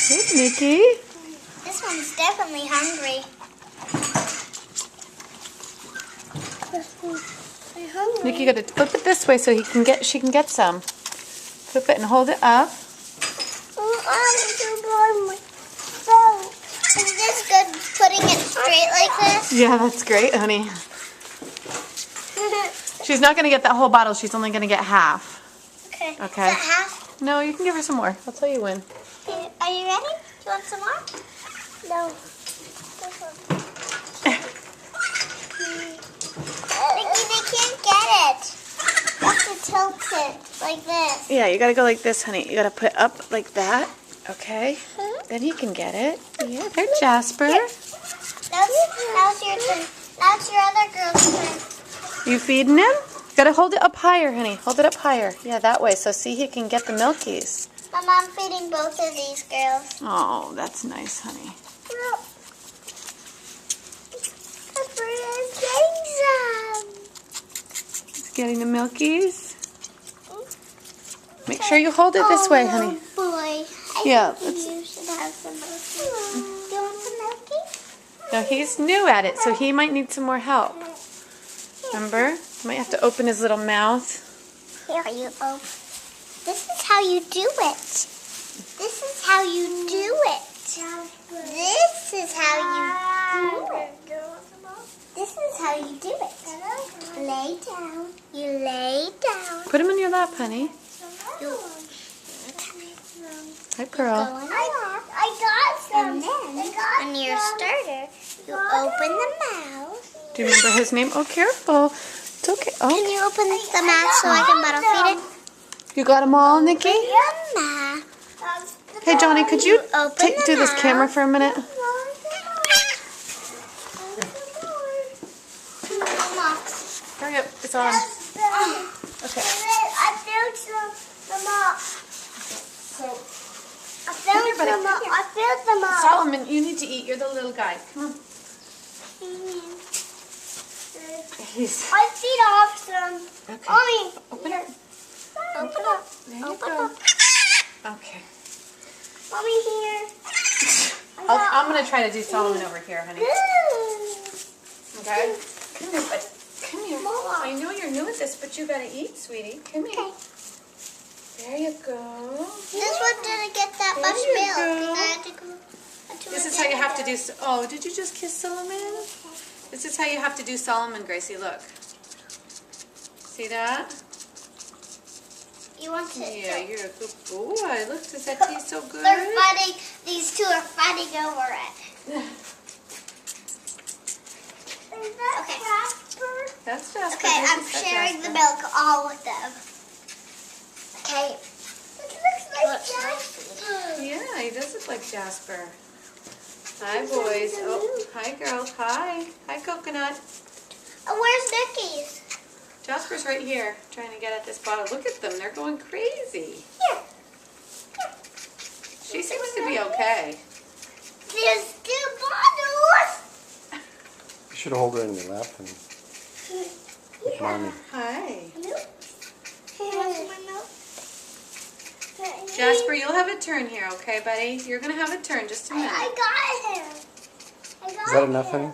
Hey, Nikki. This one's definitely hungry. I'm hungry. Nikki, you gotta flip it this way so she can get some. Flip it and hold it up. Is this good putting it straight like this? Yeah, that's great, honey. She's not gonna get that whole bottle. She's only gonna get half. Okay. Okay. Is that half? No, you can give her some more. I'll tell you when. Are you ready? Do you want some more? No. Nikki, they can't get it. You have to tilt it like this. Yeah, you gotta go like this, honey. You gotta put it up like that. Okay. Then he can get it. Yeah, there, Jasper. Now it's your turn. Now it's your other girl's turn. You feeding him? You gotta hold it up higher, honey. Hold it up higher. Yeah, that way. So see, he can get the milkies. Mom, I'm feeding both of these girls. Oh, that's nice, honey. He's getting the milkies. Make sure you hold it this way, honey. Boy. Yeah. You should have some milky. Do you want some milky? No, he's new at it, so he might need some more help. Remember? You might have to open his little mouth. Here you go. This is how you do it. This is how you do it. This is how you do it. This is how you do it. Lay down. You lay down. Put him in your lap, honey. Hi, Pearl. I got some. And then, on your starter, you open the mouth. Do you remember his name? Oh, careful. It's okay. Can Oh, you open the mouth so I can bottle feed it? you got them all, Nikki? Yeah. Hey, Johnny, could you Open the do this mouth. camera for a minute? Hurry up. It's on. Okay. I filled them up. So, I filled buddy, them up. come here. I filled them up. Solomon, you need to eat. You're the little guy. Come on. He's... I feed off some. Okay. Mommy. Open it. Open up. There you Open go. up. Okay. Mommy here. I'm going to try to do Solomon over here, honey. Okay? Come here, buddy. Come here. I know you're new at this, but you got to eat, sweetie. Come here. There you go. This one didn't get that There much you milk. go. And I had to go to This a is how you have to do... dentist. Oh, did you just kiss Solomon? This is how you have to do Solomon, Gracie. Look. See that? You want to? Yeah, you're a good boy. Look, does that taste so good? They're fighting. These two are fighting over it. Okay. That's Jasper. Okay, I'm sharing the milk all with them. Okay. It looks like Jasper. Yeah, he does look like Jasper. Hi, boys. Oh, hi, girls. Hi. Hi, Coconut. Oh, where's Nikki's? Jasper's right here trying to get at this bottle. Look at them. They're going crazy. Here. She seems to be okay. There's two bottles. You should hold her in your lap and with mommy. Hi. Milk. Where's my milk? Jasper, you'll have a turn here, okay, buddy? You're going to have a turn. Just a minute. I got him. I got Is that enough, him. honey?